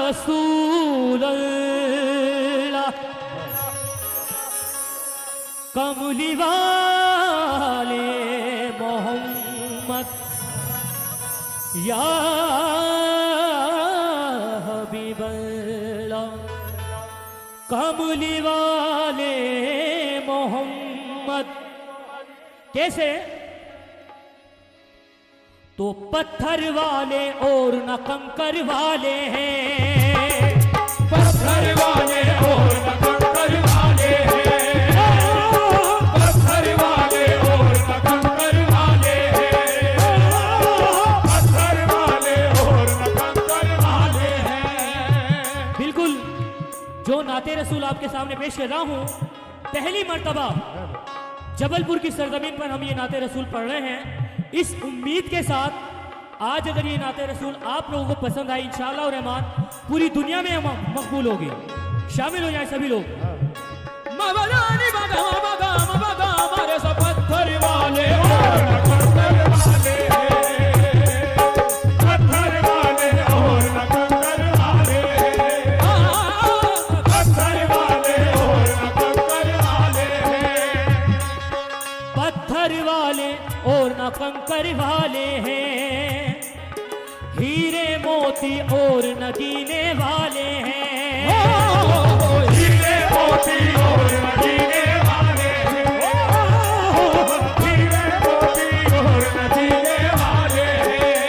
रसूल अल्लाह कमली वाले मोहम्मद या हबीब अल्लाह कमली वाले मोहम्मद। कैसे? तो पत्थर वाले और न कंकर वाले हैं, पत्थर वाले और न कंकर वाले हैं, पत्थर वाले और न कंकर वाले हैं, पत्थर वाले और न कंकर वाले हैं। बिल्कुल जो नाते रसूल आपके सामने पेश कर रहा हूं, पहली मर्तबा जबलपुर की सरजमीन पर हम ये नाते रसूल पढ़ रहे हैं, इस उम्मीद के साथ आज अगर ये नाते रसूल आप लोगों को पसंद आए इंशाअल्लाह रहमान पूरी दुनिया में मकबूल होगी। शामिल हो जाए सभी लोग। पत्थर वाले और न कंकर वाले हैं, पत्थर वाले और न कंकर वाले हैं, पत्थर वाले और न कंकर वाले हैं, पत्थर वाले और न कंकर वाले हैं, हीरे मोती और नगीने वाले हैं, हीरे मोती और नगीने वाले हैं, हीरे मोती और नगीने वाले हैं,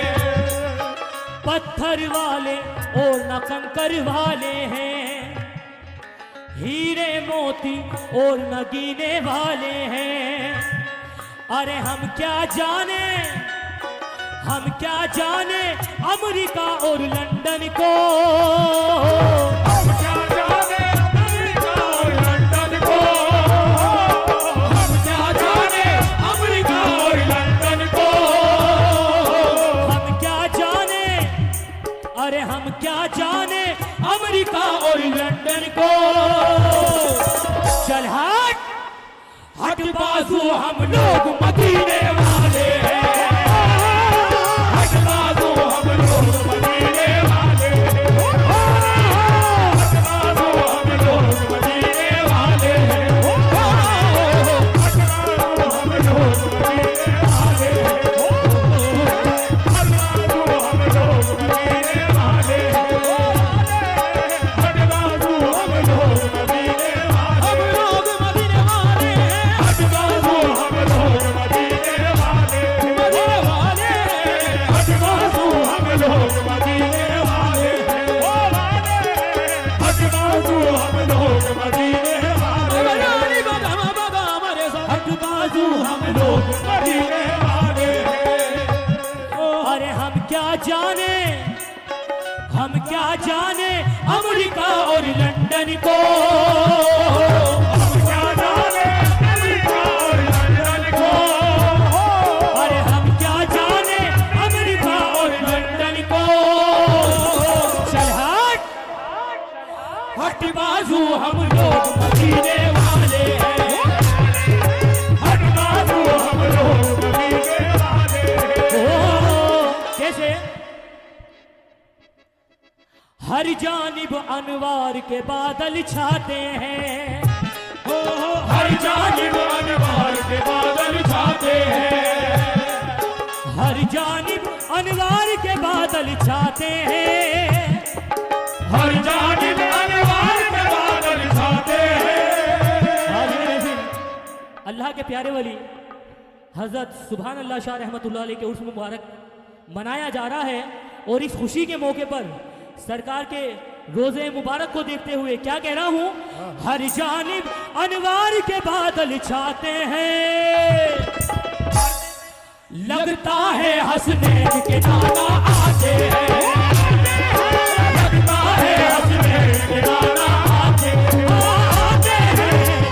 पत्थर वाले और न कंकर वाले हैं, हीरे मोती और नगीने वाले हैं। अरे हम क्या जाने अमेरिका और लंदन को, हम क्या जाने अमेरिका और लंदन को, हम क्या जाने अमेरिका और लंदन को, हम क्या जाने, अरे हम क्या जाने अमेरिका और लंदन को। चल हट हट बाजू हम लोग मदीने वाले हैं, हट बाजू हम लोग मदीने वाले हैं, हट बाजू हम लोग मदीने वाले हैं, हट बाजू हम लोग मदीने वाले हैं, हट बाजू हम लोग मदीने वाले हैं, हट बाजू हम लोग मदीने वाले हैं, हट बाजू हम लोग मदीने वाले हैं, हट बाजू हम लोग मदीने वाले हैं, हट बाजू हम लोग मदीने वाले हैं, हट बाजू हम हम लोग मदीने वाले हैं। अरे हम क्या जाने अमेरिका और लंदन को, हम क्या जाने अमेरिका और लंदन को, अरे हम क्या जाने अमेरिका और लंदन को। चल हट हट बाजू हम लोग मदीने वाले हैं, हट बाजू हम लोग मदीने वाले हैं। ओ कैसे? हर जानिब अनवार के बादल छाते हैं, हर जानिब अनवार के बादल छाते हैं, हर जानिब अनवार के बादल छाते हैं, हर जानिब अनवार के बादल छाते हैं। अल्लाह के प्यारे वली हजरत सुभान अल्लाह शाह रहमतुल्लाह अलैह के उर्स मुबारक मनाया जा रहा है, और इस खुशी के मौके पर सरकार के रोजे मुबारक को देखते हुए क्या कह रहा हूं, हर जानिब अनवार के बादल छाते हैं, लगता है हसनैन के नाना आते हैं, लगता है हसनैन के नाना आते हैं,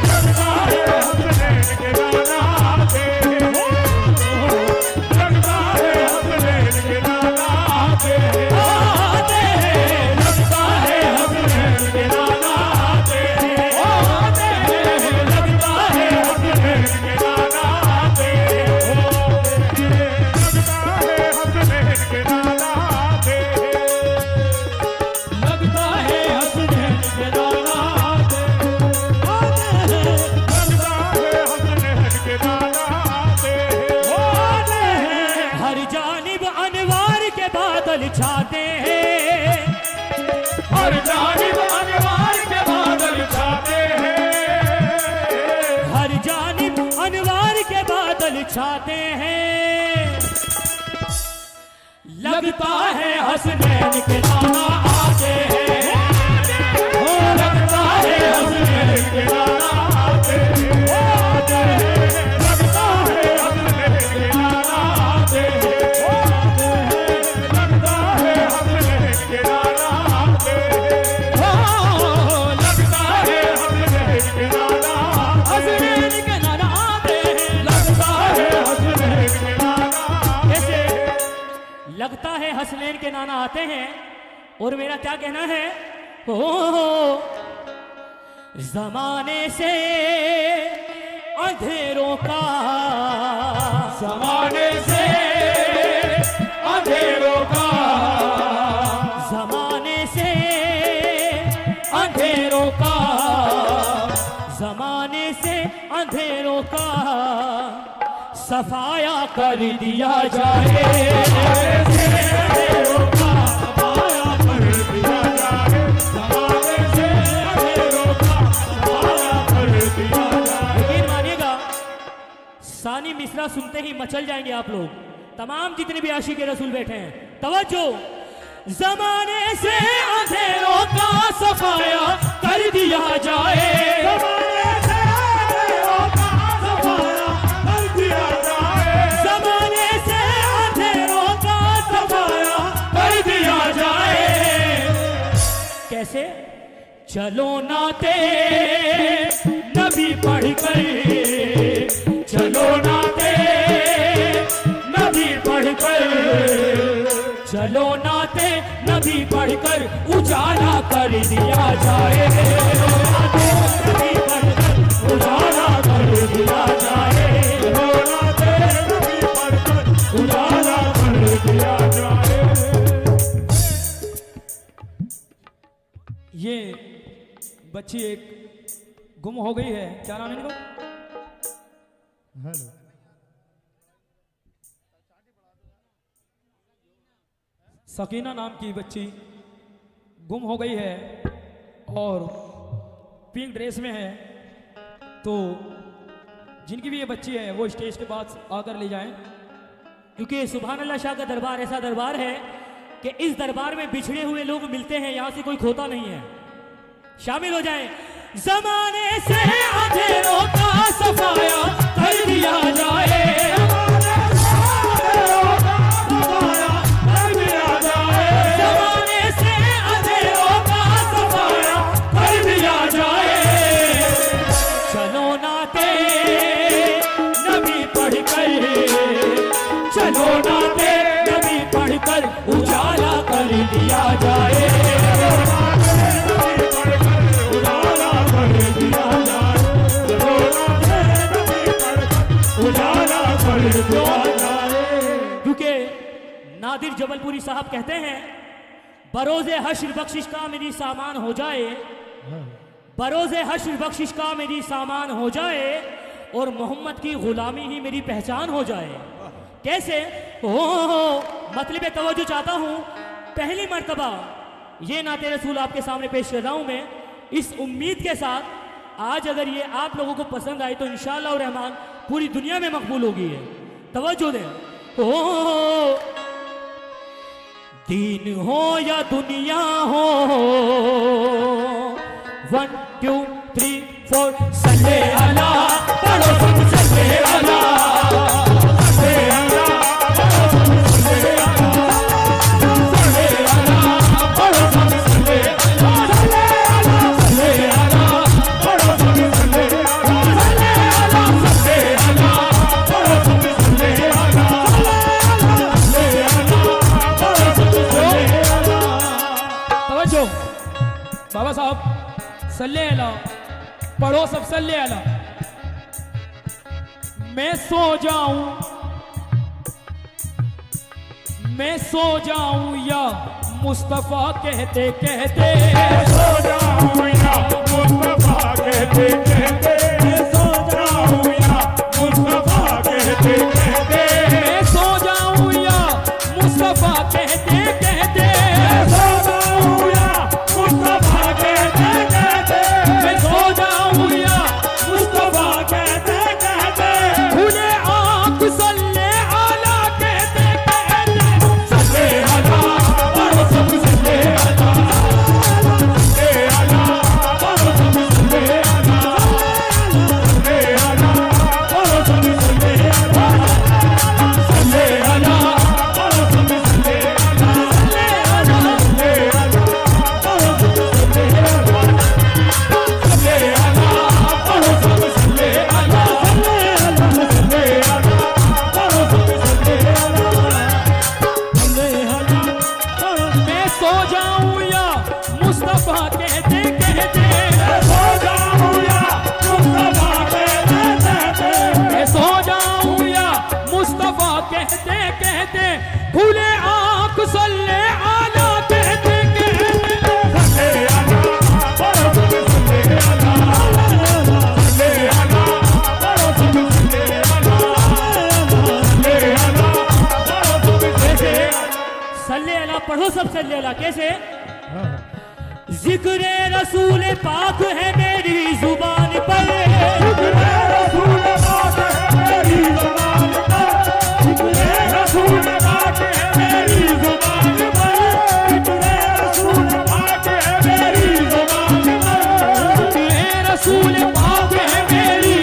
लगता है हसनैन के नाना आते हैं, लगता है हसनैन के नाना आते हैं, लगता है हसनैन के नाना आते हैं, लगता है हसनैन के नाना आते हैं, लगता है हसनैन के नाना आते आते हैं। लगता है हसनैन के नाना आते हैं, हो लगता है हसनैन के नाना आते हैं, लगता है हसनैन के नाना आते हैं, लगता है हसनैन के नाना आते हैं, लगता है हसनैन के नाना हसनैन के नाना आते हैं, लगता है हसनैन के नाना कैसे लगता है हसनैन के नाना आते हैं। और मेरा क्या कहना है, हो जमाने से अंधेरों का, ज़माने से अंधेरों का, जमाने से अंधेरों का, जमाने से अंधेरों का सफाया कर दिया जाए। अंधेरों का सफाया कर दिया जाए, ज़माने से अंधेरों का सफाया कर दिया जाए। यकीन मानिएगा, सानी मिसरा सुनते ही मचल जाएंगे आप लोग, तमाम जितने भी आशिक रसूल बैठे हैं। तवज्जो, जमाने से अंधेरों का सफाया कर दिया जाए, ज़माने से अंधेरों का सफाया कर दिया जाए, जमाने से अंधेरों का सफाया कर दिया जाए। कैसे? चलो नाते नबी पढ़कर, चलो नाते नबी पढ़कर, चलो नाते नबी पढ़कर उजाला कर दिया जाए, नबी पढ़कर उजाला कर दिया जाए, नाते नबी पढ़कर उजाला कर दिया जाए। ये बच्ची एक गुम हो गई है, क्या नाम है इनका? सकीना नाम की बच्ची गुम हो गई है और पिंक ड्रेस में है। तो जिनकी भी ये बच्ची है वो स्टेज के पास आकर ले जाएं, क्योंकि सुभान अल्लाह शाह का दरबार ऐसा दरबार है कि इस दरबार में बिछड़े हुए लोग मिलते हैं, यहां से कोई खोता नहीं है। शामिल हो जाएं। जमाने से अंधेरों का सफाया कर दिया जाए, जमाने से अंधेरों का सफाया कर दिया जाए। चलो नाते नबी पढ़कर, चलो नाते नबी पढ़कर उजाला कर दिया जाए, उजाला कर दिया जाए, उजाला कर दिया जाए। क्योंकि नादिर जबलपुरी साहब कहते हैं, बरोज़े हश्र बख्शिश का मेरी सामान हो जाए, बरोज़े हश्र बख्शिश का मेरी सामान हो जाए, और मोहम्मद की गुलामी ही मेरी पहचान हो जाए। कैसे? मतलब तवज्जो चाहता हूँ, पहली मर्तबा ये नाते रसूल आपके सामने पेश कर रहा हूँ मैं, इस उम्मीद के साथ आज अगर ये आप लोगों को पसंद आए तो इंशाअल्लाह रहमान पूरी दुनिया में मकबूल होगी। है तवज्जो दें। दीन हो या दुनिया हो, 1 2 3 4 सल्ले अला, पढ़ो सब सल्ले अला, सल्ले अला, सल्ले अला, सल्ले अला, पढ़ो सब सल्ले अला, सल्ले अला, पढ़ो सब सल्ले अला, सल्ले अला, सल्ले अला, पढ़ो सब सल्ले अला, सल्ले अला, पढ़ो सब सल्ले अला। तवज्जो बाबा साहब, सल्ले अला, पढ़ो सब सल्ले अला। मैं सो जाऊं, मैं सो जाऊं या मुस्तफा कहते कहते, सो जाऊं या मुस्तफा कहते कहते, सो जाऊं या मुस्तफा कहते कहते, मैं सो जाऊं या मुस्तफा कहते कहते, सो जाऊं या मुस्तफा कहते कहते, मैं सो जाऊं या मुस्तफा कहते कहते, खुले आंख सल्ले मुस्तफा कहते कहते सो जाऊं या मुस्तफा कहते मैं सो जाऊं या मुस्तफा कहते कहते खुले आंख सल्ले आला कहते कहते सल्ले आला पढ़ो तुम सल्ले आला सल्ले आला पढ़ो तुम सल्ले आला सल्ले आला पढ़ो तुम सल्ले आला। सल्ले अला पढ़ो सब सल्ले अला। कैसे? जिक्र रसूल पाक है मेरी जुबान पर, रसूल पाक है मेरी जुबान पर, रसूल पाक है मेरी जुबान पर, रसूल पाक है मेरी जुबान पर, रसूल पाक है मेरी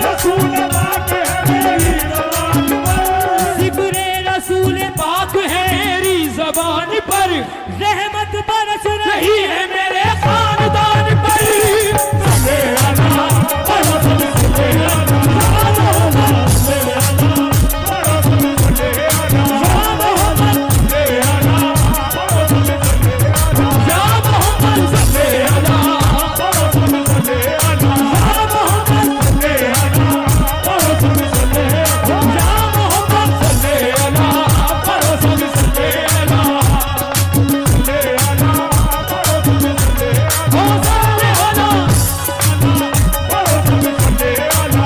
रसूल पाक है मेरी जुबान पर, जिक्र रसूल पाक है मेरी जबान पर रहमत बरस रही रही है मेरे खानदान पर। सल्ले आला पढ़ो तुम सल्ले आला सल्ले आला पढ़ो तुम सल्ले आला सल्ले आला पढ़ो तुम सल्ले आला या मोहम्मद सल्ले आला पढ़ो तुम सल्ले आला सल्ले आला पढ़ो तुम सल्ले आला या मोहम्मद सल्ले आला पढ़ो तुम सल्ले आला सल्ले आला पढ़ो तुम सल्ले आला हो साले वाला पढ़ो तुम सल्ले आला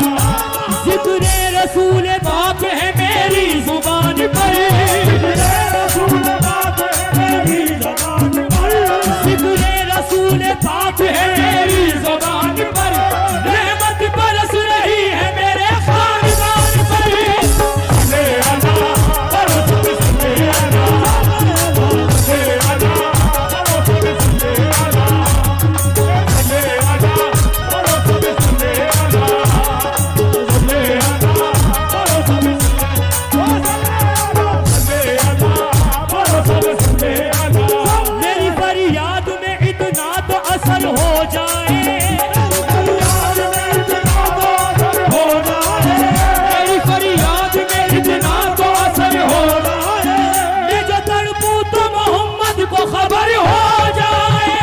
जिक्र रसूल पाक है मेरी जुबान पर रसूल पाक है मेरी ज़बान पर, जिक्र रसूल पाक है है मेरी जबान पर रहमत बरस रही है मेरे खानदान पर। सल्ले आला पढ़ो तुम सल्ले आला सल्ले आला पढ़ो तुम सल्ले आला सल्ले आला पढ़ो तुम सल्ले आला सल्ले आला पढ़ो तुम सल्ले आला पढ़ो तुम सल्ले आला। मेरी फरियाद में इतना तो असर हो जाए, मेरी फरियाद में इतना तो असर हो मैं जो तड़पूं तो मोहम्मद को खबर हो जाए।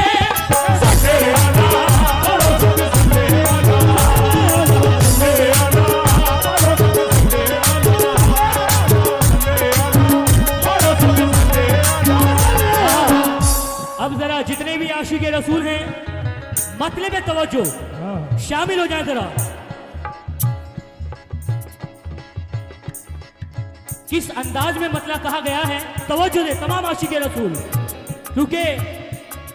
अब जरा जितने भी आशिक रसूल हैं मतले में तवज्जो शामिल हो जाए जरा। किस अंदाज में मतला कहा गया है तवज्जो दे तमाम आशिक रसूल, क्योंकि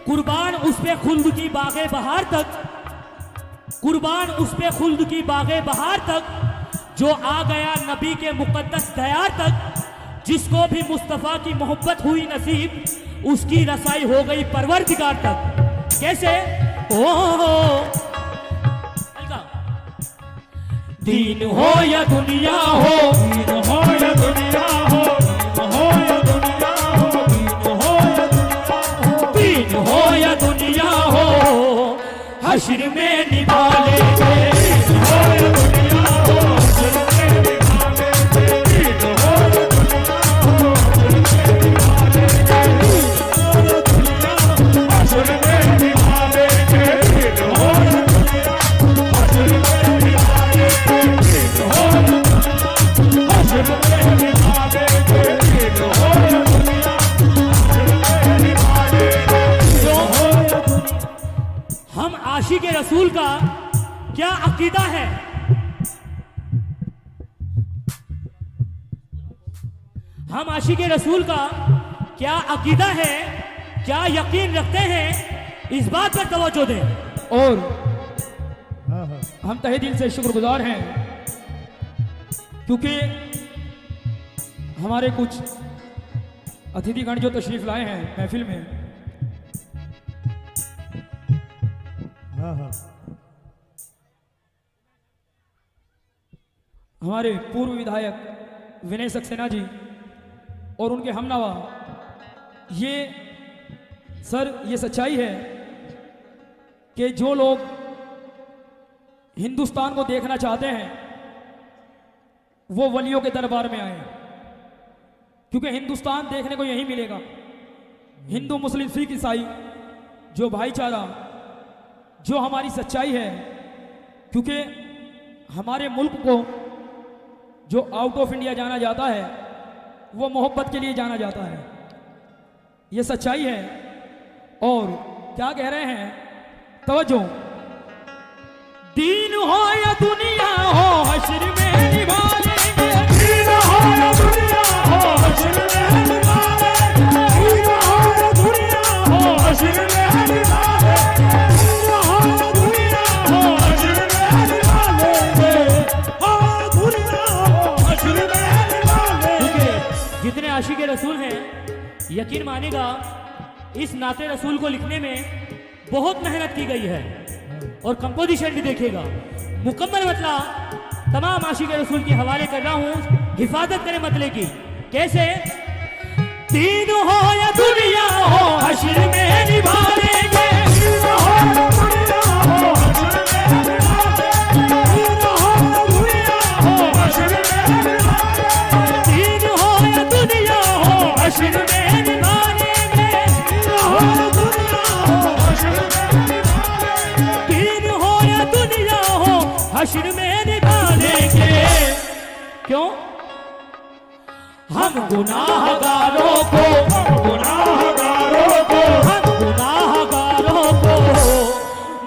कुर्बान उस पे खुल्द की बागे बहार तक, कुर्बान उस पे खुल्द की बागे बहार तक जो आ गया नबी के मुकद्दस दयार तक, जिसको भी मुस्तफ़ा की मोहब्बत हुई नसीब उसकी रसाई हो गई परवरदिगार तक। कैसे? दीन हो या दुनिया हो, दीन हो या दुनिया हो, दीन हो या दुनिया हो, दीन हो या दुनिया हो, दीन हो या दुनिया हो हश्र में निभा लेंगे। दीन हो या दुनिया हो, हश्र में निभा लेंगे। दीन हो या दुनिया हो, हश्र में निभा लेंगे। दीन हो या दुनिया हश्र में निभा लेंगे। दीन हो या दुनिया हश्र में निभा लेंगे। दीन हो या दुनिया हश्र में निभा लेंगे। दीन हो या दुनिया। हम आशिक रसूल का क्या अकीदा है? हम आशिक रसूल का क्या अकीदा है, क्या यकीन रखते हैं, इस बात पर तवज्जो दें। और हम तहे दिल से शुक्रगुजार हैं क्योंकि हमारे कुछ अतिथिगण जो तशरीफ लाए हैं महफिल में, हमारे पूर्व विधायक विनय सक्सेना जी और उनके हमनवा, ये सर ये सच्चाई है कि जो लोग हिंदुस्तान को देखना चाहते हैं वो वलियों के दरबार में आए, क्योंकि हिंदुस्तान देखने को यही मिलेगा। हिंदू मुस्लिम सिख ईसाई जो भाईचारा, जो हमारी सच्चाई है, क्योंकि हमारे मुल्क को जो आउट ऑफ इंडिया जाना जाता है वो मोहब्बत के लिए जाना जाता है, ये सच्चाई है। और क्या कह रहे हैं, तवज्जो। दीन हो या दुनिया हो हश्र में निभा लेंगे, दीन हो या दुनिया हो हश्र में निभा लेंगे, दीन हो या दुनिया हो हश्र में निभा लेंगे, दीन हो या दुनिया हो हश्र में निभा लेंगे, हो दुनिया हो हश्र में निभा लेंगे। जितने आशिक रसूल हैं, यकीन मानेगा इस नाते रसूल को लिखने में बहुत मेहनत की गई है और कंपोजिशन भी देखेगा। मुकम्मल मतलब तमाम आशिक रसूल के हवाले कर रहा हूं, हिफाजत करें मतले की। कैसे? दीन हो या दुनिया हो हश्र में निभा लेंगे, दीन हो या दुनिया हो हश्र में निभा लेंगे, दीन हो या दुनिया हो हश्र में निभा लेंगे, दीन हो या दुनिया हो हश्र में निभा लेंगे, दीन हो या दुनिया हो हश्र में निभा लेंगे। दीन हो या दुनिया हो हश्र में निभा लेंगे। क्यों? हम गुनाहगारों को, गुनाहगारों को, हम गुनाहगारों को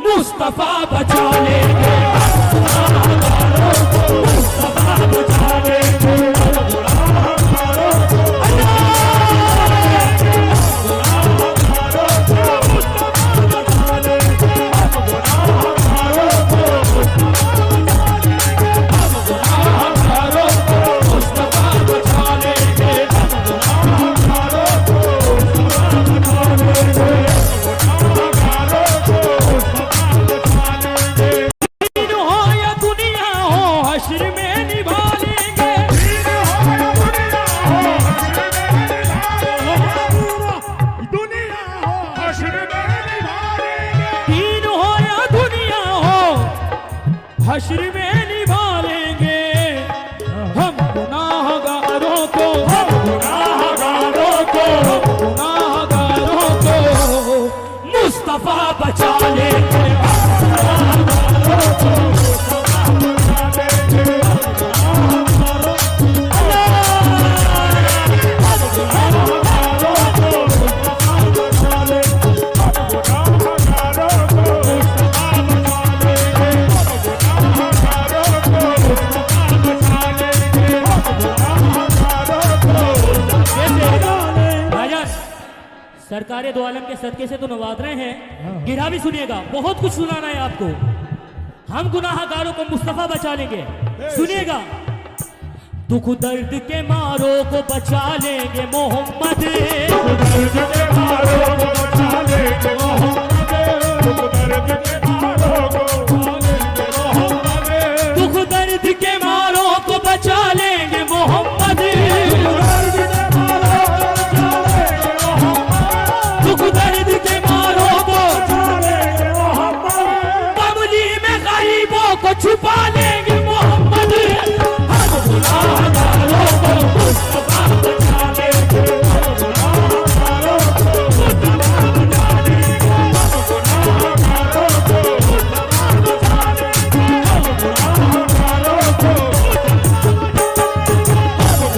मुस्तफा बचा लेंगे, गुनाहगारों को मुस्तफा बचा लेंगे, गुनाहगारों को, हश्र में निभा लेंगे। हम गुनाहगारों को, गुनाहगारों को, गुनाहगारों को मुस्तफा बचा लेंगे, सरकारे दो आलम के सदके से तो नवाज रहे हैं, गिरा भी सुनिएगा, बहुत कुछ सुनाना है आपको। हम गुनाहगारों को मुस्तफा बचा लेंगे, सुनिएगा। दुख दर्द के मारों को बचा लेंगे मोहम्मद, दर्द के मारों को बचा लेंगे मोहम्मद, दर्द के मारों को बचा लेंगे मोहम्मद, दुख दर्द के मारों को बचा लेंगे मोहम्मद, दर्द के मारों को बचा लेंगे मोहम्मद, दुख दर्द के मारों को बचा लेंगे मोहम्मद, कमली में गरीबों को छुपा लेंगे मोहम्मद। हम गुनाहगारों को मुस्तफा बचा लेंगे, गुनाहगारों को, मुस्तफा बचा लेंगे, गुनाहगारों को, बचा लेंगे, गुनाहगारों को,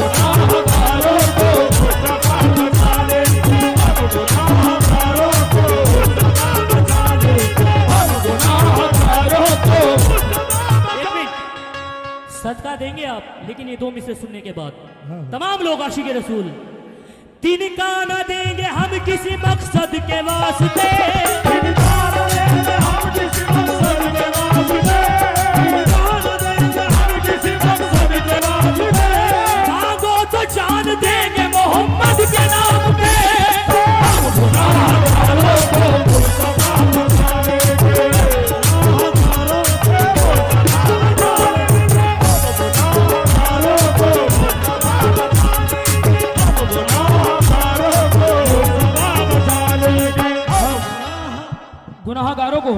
गुनाहगारों को मुस्तफा बचा लेंगे, गुनाहगारों को, बचा लेंगे, गुनाहगारों को। एक मिनट सदका देंगे आप, लेकिन ये दो मिसरे सुनने के बाद तमाम लोग आशिक रसूल, तिनका न देंगे हम किसी मकसद के वास्ते, इनकार देंगे हम किसी मकसद के वास्ते, इनकार देंगे हम किसी मकसद के वास्ते, मांगो तो जान देंगे मोहम्मद के नाम पे। हम गुनाहगारों को मुस्तफा बचा लेंगे, गुनाहगारों को, गुनाहगारों को, मुस्तफा बचा लेंगे, गुनाहगारों को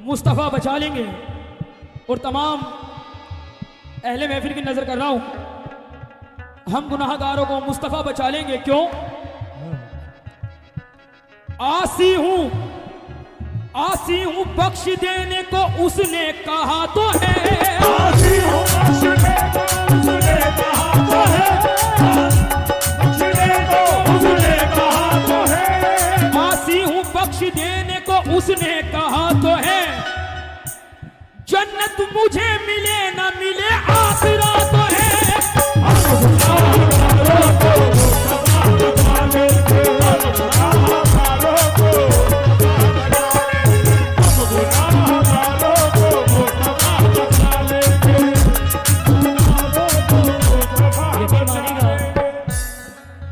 मुस्तफ़ा बचा लेंगे। और तमाम अहले महफिल की नजर कर रहा हूं, हम गुनाहगारों को मुस्तफ़ा बचा लेंगे। क्यों? आसी हूँ बख्श देने को उसने कहा तो है। आसी हूँ बख्शने को उसने कहा तो है। बख्शने को उसने कहा तो है। आसी हूँ बख्श देने को उसने कहा तो है। जन्नत मुझे मिले न मिले आखिरा तो है।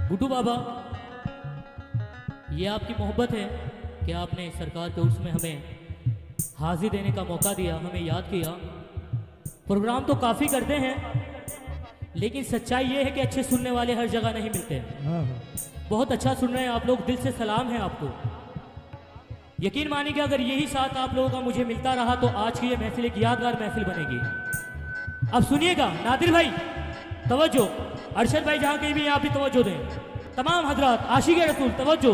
गुड्डू बाबा, ये आपकी मोहब्बत है कि आपने सरकार के उर्स में हमें हाजिर देने का मौका दिया, हमें याद किया। प्रोग्राम तो काफ़ी करते हैं, लेकिन सच्चाई ये है कि अच्छे सुनने वाले हर जगह नहीं मिलते। बहुत अच्छा सुन रहे हैं आप लोग, दिल से सलाम है आपको। यकीन मानिए अगर यही साथ आप लोगों का मुझे मिलता रहा तो आज की ये महफिल एक यादगार महफिल बनेगी। अब सुनिएगा नादिर भाई, तवज्जो, अरशद भाई जहां कहीं भी आप भी तवज्जो दें। तमाम हजरात, आशिक़ रसूल तवज्जो,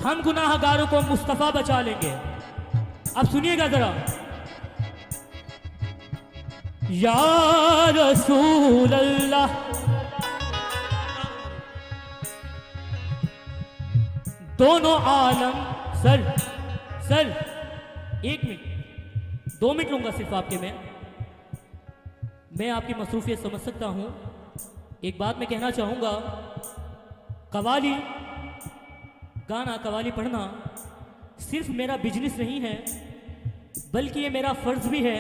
हम गुनाहगारों को मुस्तफ़ा बचा लेंगे। अब सुनिएगा जरा। या रसूल अल्लाह, दोनों आलम। सर 1 मिनट 2 मिनट लूंगा सिर्फ आपके में। मैं आपकी मसरूफियत समझ सकता हूं। एक बात मैं कहना चाहूंगा, कवाली गाना, कवाली पढ़ना सिर्फ मेरा बिजनेस नहीं है, बल्कि ये मेरा फ़र्ज़ भी है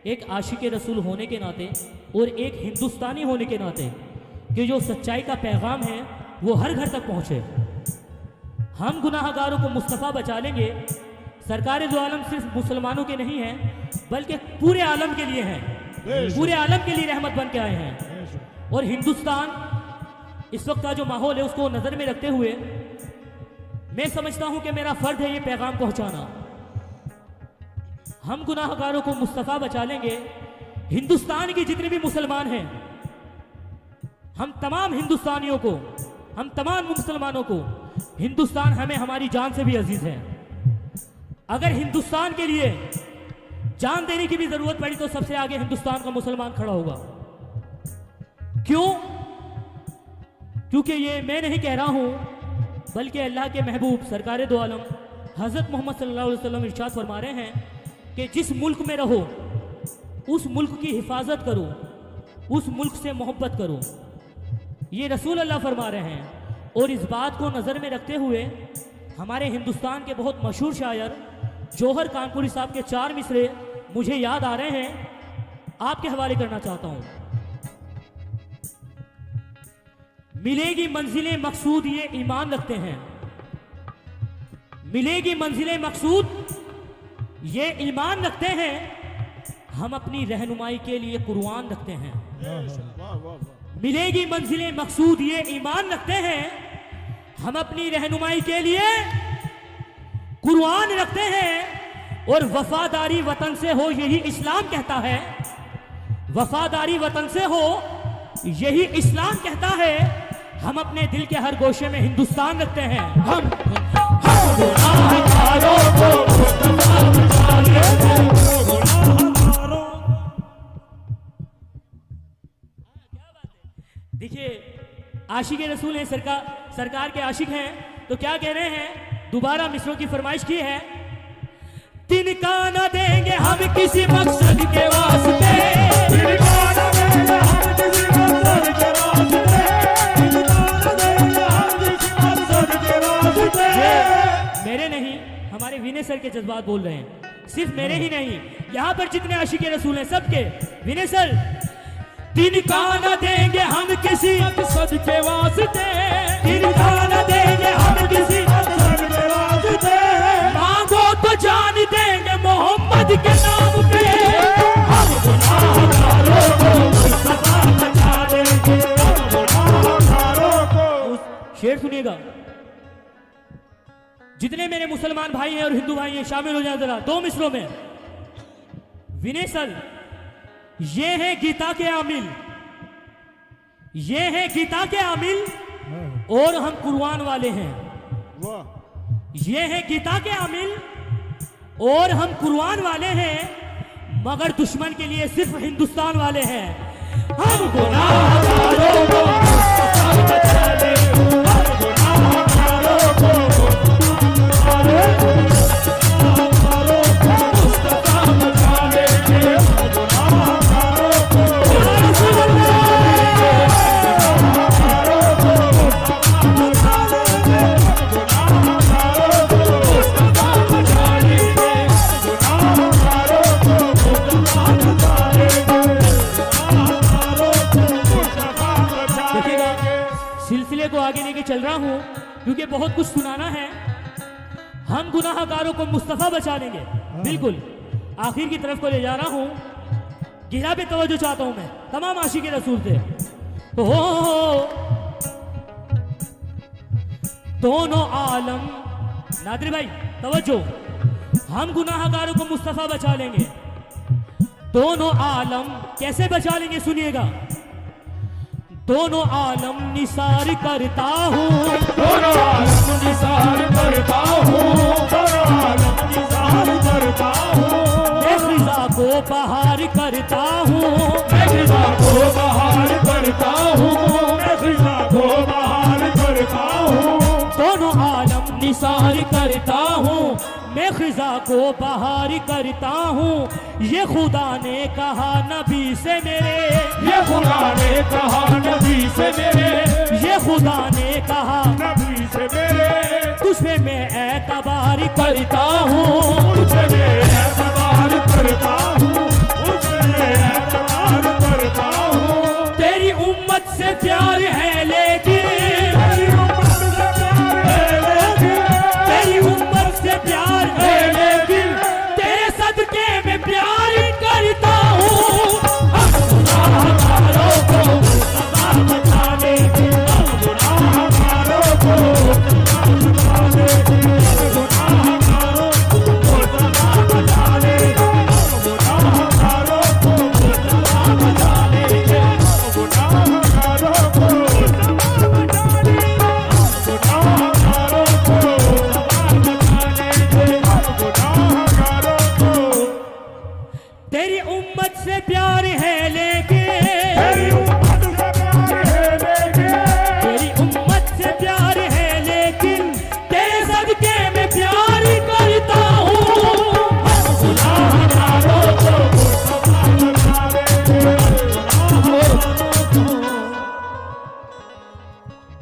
एक आशिक़ रसूल होने के नाते और एक हिंदुस्तानी होने के नाते कि जो सच्चाई का पैगाम है वो हर घर तक पहुँचे। हम गुनाहगारों को मुस्तफ़ा बचा लेंगे। सरकार दो आलम सिर्फ मुसलमानों के नहीं है, बल्कि पूरे आलम के लिए हैं, पूरे आलम के लिए रहमत बन के आए हैं। और हिंदुस्तान इस वक्त का जो माहौल है उसको नज़र में रखते हुए मैं समझता हूं कि मेरा फ़र्ज है ये पैगाम पहुंचाना। हम गुनाहगारों को मुस्तफ़ा बचा लेंगे। हिंदुस्तान के जितने भी मुसलमान हैं, हम तमाम हिंदुस्तानियों को, हम तमाम मुसलमानों को, हिंदुस्तान हमें हमारी जान से भी अजीज है। अगर हिंदुस्तान के लिए जान देने की भी जरूरत पड़ी तो सबसे आगे हिंदुस्तान का मुसलमान खड़ा होगा। क्यों? क्योंकि ये मैं नहीं कह रहा हूं, बल्कि अल्लाह के महबूब सरकार दो आलम हज़रत मोहम्मद सल्लल्लाहु अलैहि वसल्लम इरशाद फरमा रहे हैं कि जिस मुल्क में रहो उस मुल्क की हिफाजत करो, उस मुल्क से मोहब्बत करो। ये रसूल अल्लाह फरमा रहे हैं। और इस बात को नज़र में रखते हुए हमारे हिंदुस्तान के बहुत मशहूर शायर जौहर कानपुरी साहब के 4 मिसरे मुझे याद आ रहे हैं, आपके हवाले करना चाहता हूं। मिलेगी मंजिलें मकसूद ये ईमान रखते हैं, मिलेगी मंजिलें मकसूद ये ईमान रखते हैं, हम अपनी रहनुमाई के लिए कुर्बान रखते हैं। मिलेगी मंजिलें मकसूद ये ईमान रखते हैं, हम अपनी रहनुमाई के लिए कुर्बान रखते हैं। और वफादारी वतन से हो यही इस्लाम कहता है, वफादारी वतन से हो यही इस्लाम कहता है। हम अपने दिल के हर गोशे में हिंदुस्तान रखते हैं। हम गुनाहगारों को मुस्तफा बचा लेंगे। देखिए आशिक रसूल हैं, सरकार के आशिक हैं, तो क्या कह रहे हैं? दोबारा मिसरों की फरमाइश की है। तिनका न देंगे हम किसी मकसद के वास्ते, तिनका न देंगे हम किसी मकसद के वास्ते, तिनका न देंगे हम किसी मकसद के वास्ते। मेरे नहीं, हमारे विनय सर के जज्बात बोल रहे हैं। सिर्फ मेरे ही नहीं, यहाँ पर जितने आशिक रसूल हैं सबके। विनय सर, तिनका न देंगे हम किसी मकसद के वास्ते, तिनका न देंगे हम किसी मकसद के वास्ते। मांगो तो जान देंगे मोहम्मद के नाम पे। हम गुनाहगारों को मुस्तफा बचा लेंगे। गुनाहगारों को। शेर सुनिएगा, जितने मेरे मुसलमान भाई हैं और हिंदू भाई हैं शामिल हो जाए जरा 2 मिसरों में। विनय सर, ये है गीता के आमिल, ये है गीता के आमिल और हम कुर्बान वाले हैं। वाह ये है गीता के आमिल और हम कुरान वाले हैं, मगर दुश्मन के लिए सिर्फ हिंदुस्तान वाले हैं। हम गुनाहगारों को बचा ले, हम गुनाहगारों को मुस्तफा बचा ले, गुनाहगारों को सिलसिले को आगे लेके चल रहा हूं क्योंकि बहुत कुछ सुनाना है। हम गुनाहगारों को मुस्तफा बचा लेंगे, बिल्कुल आखिर की तरफ को ले जा रहा हूं। गिरा पे तवज्जो चाहता हूं मैं तमाम आशिक रसूल से। दोनों आलम, नादरी भाई तवज्जो, हम गुनाहगारों को मुस्तफा बचा लेंगे। दोनों आलम कैसे बचा लेंगे सुनिएगा। दोनों आलम निसार करता हूँ, दोनों आलम निसार करता हूँ, दोनों आलम निसार करता हूँ, मैं फिजा को बहार करता हूँ, मैं फिजा को बहार करता हूँ, मैं फिजा को बहार करता हूँ, दोनों आलम निसार करता हूँ, मैं खिजा को बहार करता हूँ। ये खुदा ने कहा नबी से मेरे, ये खुदा ने कहा नबी से मेरे, ये खुदा ने कहा नबी से मेरे, तुझ पे मैं एतबार करता हूँ, तुझे मैं एतबार करता हूँ, तुझे मैं एतबार करता हूँ, तेरी उम्मत से प्यार है लेकिन, तेरी उम्मत से प्यार है लेकिन, तेरी उम्मत से प्यार है लेकिन, तेरे सदके में प्यार करता हूँ। हम गुनाहगारों को मुस्तफा बचा लेंगे, हम गुनाहगारों को मुस्तफा बचा लेंगे, हम गुनाहगारों को मुस्तफा बचा लेंगे, हम गुनाहगारों को मुस्तफा बचा लेंगे, हम गुनाहगारों को मुस्तफा बचा लेंगे, हम गुनाहगारों को तेरी उम्मत से प्यार है लेकिन, तेरी उम्मत से प्यार है लेकिन, तेरी उम्मत से प्यार है लेकिन, तेरे सदके में प्यार करता हूँ। हम गुनाहगारों को मुस्तफा बचा लेंगे,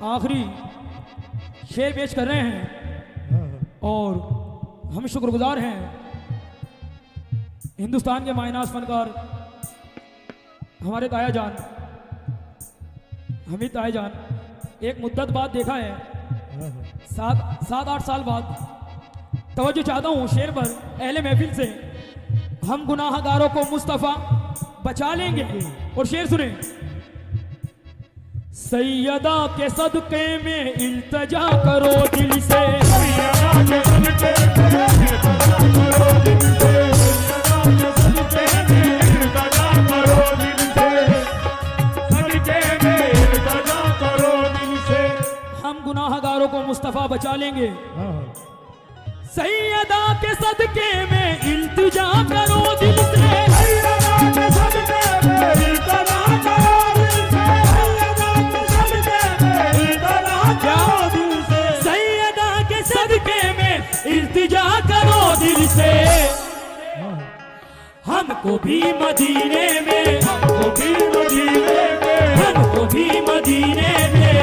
आखिरी शेर पेश कर रहे हैं और हम शुक्रगुजार हैं हिंदुस्तान के मायनाज फनकार हमारे ताया जान हमीद ताया जान। एक मुद्दत बाद देखा है, सात आठ साल बाद। तवज्जो चाहता हूँ शेर पर अहले महफिल से। हम गुनाहगारों को मुस्तफा बचा लेंगे। और शेर सुने। सैयदा के सदके में इल्तजा करो दिल से, सैयदा के सदके में इल्तजा करो दिल से, सैयदा के सदके में इल्तजा करो दिल से, सदके में इल्तजा करो दिल से। हम गुनाहगारों को मुस्तफा बचा लेंगे। सैयदा के सदके में इल्तिजा करो दिल से, सैयदा के सदके में इल्तजा करो दिल से, सैयदा के सदके में इल्तिजा करो दिल से। हमको भी मदीने में, हमको भी मदीने में, हमको भी मदीने में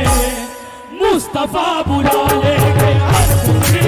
मुस्तफा बुला लेंगे। हमको भी